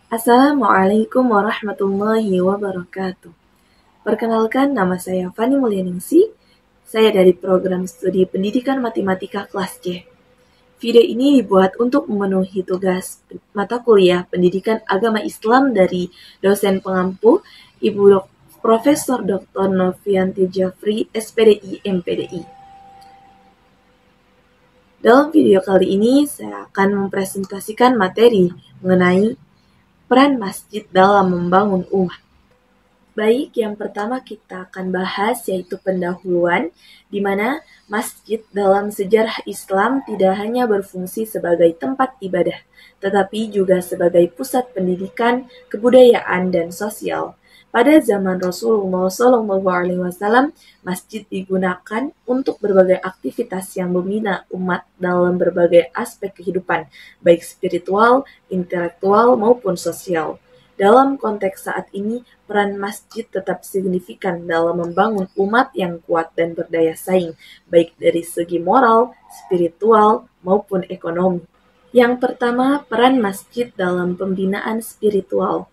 Assalamualaikum warahmatullahi wabarakatuh. Perkenalkan, nama saya Fani Mulyaningsi. Saya dari program studi Pendidikan Matematika kelas C. Video ini dibuat untuk memenuhi tugas mata kuliah Pendidikan Agama Islam dari dosen pengampu Ibu Profesor Dr. Novianti Jafri, SPDI, MPDI. Dalam video kali ini, saya akan mempresentasikan materi mengenai peran masjid dalam membangun umat. Baik, yang pertama kita akan bahas yaitu pendahuluan, di mana masjid dalam sejarah Islam tidak hanya berfungsi sebagai tempat ibadah, tetapi juga sebagai pusat pendidikan, kebudayaan, dan sosial. Pada zaman Rasulullah SAW, masjid digunakan untuk berbagai aktivitas yang membina umat dalam berbagai aspek kehidupan, baik spiritual, intelektual, maupun sosial. Dalam konteks saat ini, peran masjid tetap signifikan dalam membangun umat yang kuat dan berdaya saing, baik dari segi moral, spiritual, maupun ekonomi. Yang pertama, peran masjid dalam pembinaan spiritual.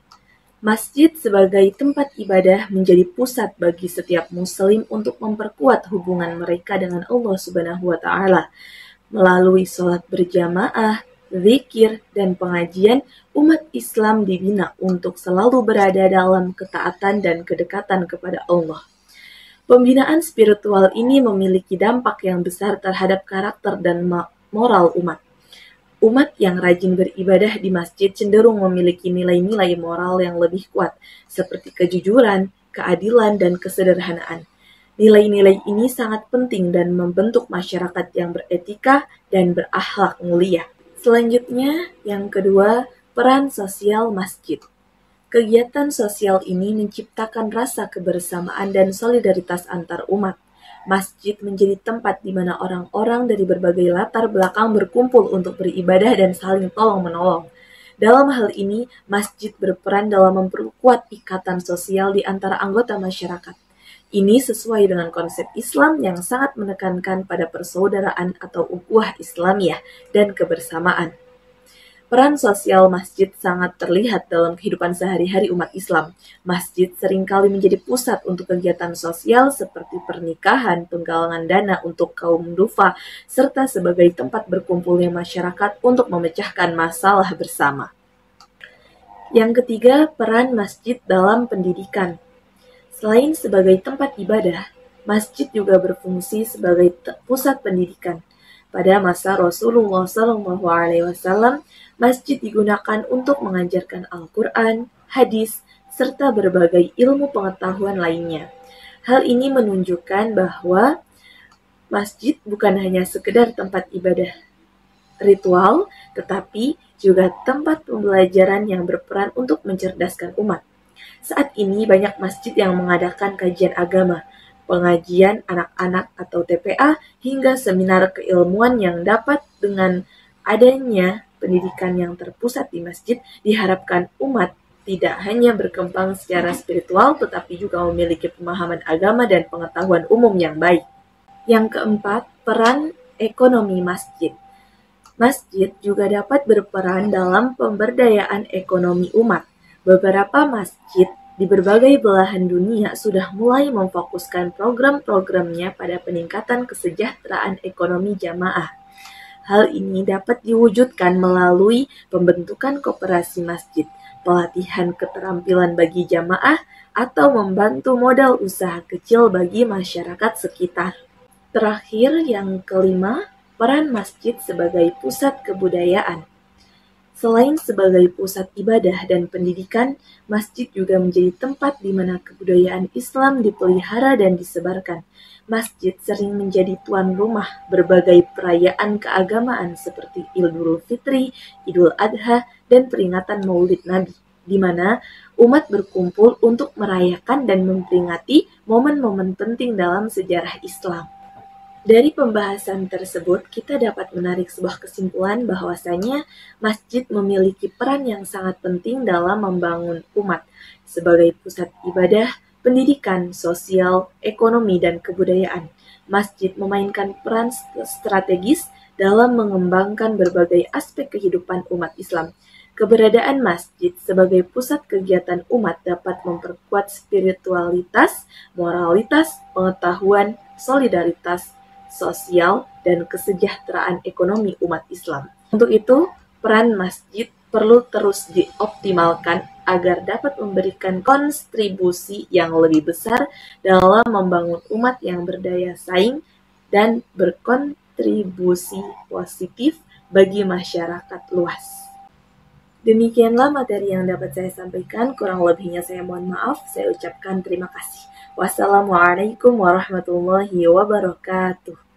Masjid sebagai tempat ibadah menjadi pusat bagi setiap muslim untuk memperkuat hubungan mereka dengan Allah Subhanahu wa Ta'ala. Melalui sholat berjamaah, zikir, dan pengajian, umat Islam dibina untuk selalu berada dalam ketaatan dan kedekatan kepada Allah. Pembinaan spiritual ini memiliki dampak yang besar terhadap karakter dan moral umat. Umat yang rajin beribadah di masjid cenderung memiliki nilai-nilai moral yang lebih kuat, seperti kejujuran, keadilan, dan kesederhanaan. Nilai-nilai ini sangat penting dan membentuk masyarakat yang beretika dan berakhlak mulia. Selanjutnya, yang kedua, peran sosial masjid. Kegiatan sosial ini menciptakan rasa kebersamaan dan solidaritas antar umat. Masjid menjadi tempat di mana orang-orang dari berbagai latar belakang berkumpul untuk beribadah dan saling tolong-menolong. Dalam hal ini, masjid berperan dalam memperkuat ikatan sosial di antara anggota masyarakat. Ini sesuai dengan konsep Islam yang sangat menekankan pada persaudaraan atau ukhuwah Islamiyah dan kebersamaan. Peran sosial masjid sangat terlihat dalam kehidupan sehari-hari umat Islam. Masjid seringkali menjadi pusat untuk kegiatan sosial seperti pernikahan, penggalangan dana untuk kaum duafa, serta sebagai tempat berkumpulnya masyarakat untuk memecahkan masalah bersama. Yang ketiga, peran masjid dalam pendidikan. Selain sebagai tempat ibadah, masjid juga berfungsi sebagai pusat pendidikan. Pada masa Rasulullah SAW, masjid digunakan untuk mengajarkan Al-Quran, hadis, serta berbagai ilmu pengetahuan lainnya. Hal ini menunjukkan bahwa masjid bukan hanya sekedar tempat ibadah ritual, tetapi juga tempat pembelajaran yang berperan untuk mencerdaskan umat. Saat ini banyak masjid yang mengadakan kajian agama, pengajian anak-anak atau TPA, hingga seminar keilmuan yang dapat dengan adanya pendidikan yang terpusat di masjid, diharapkan umat tidak hanya berkembang secara spiritual, tetapi juga memiliki pemahaman agama dan pengetahuan umum yang baik. Yang keempat, peran ekonomi masjid. Masjid juga dapat berperan dalam pemberdayaan ekonomi umat. Beberapa masjid di berbagai belahan dunia sudah mulai memfokuskan program-programnya pada peningkatan kesejahteraan ekonomi jamaah. Hal ini dapat diwujudkan melalui pembentukan koperasi masjid, pelatihan keterampilan bagi jamaah, atau membantu modal usaha kecil bagi masyarakat sekitar. Terakhir, yang kelima, peran masjid sebagai pusat kebudayaan. Selain sebagai pusat ibadah dan pendidikan, masjid juga menjadi tempat di mana kebudayaan Islam dipelihara dan disebarkan. Masjid sering menjadi tuan rumah berbagai perayaan keagamaan seperti Idul Fitri, Idul Adha, dan peringatan Maulid Nabi, di mana umat berkumpul untuk merayakan dan memperingati momen-momen penting dalam sejarah Islam. Dari pembahasan tersebut, kita dapat menarik sebuah kesimpulan bahwasanya masjid memiliki peran yang sangat penting dalam membangun umat sebagai pusat ibadah, pendidikan, sosial, ekonomi, dan kebudayaan. Masjid memainkan peran strategis dalam mengembangkan berbagai aspek kehidupan umat Islam. Keberadaan masjid sebagai pusat kegiatan umat dapat memperkuat spiritualitas, moralitas, pengetahuan, solidaritas sosial, dan kesejahteraan ekonomi umat Islam. Untuk itu, peran masjid perlu terus dioptimalkan agar dapat memberikan kontribusi yang lebih besar dalam membangun umat yang berdaya saing dan berkontribusi positif bagi masyarakat luas. Demikianlah materi yang dapat saya sampaikan, kurang lebihnya saya mohon maaf, saya ucapkan terima kasih. Wassalamualaikum warahmatullahi wabarakatuh.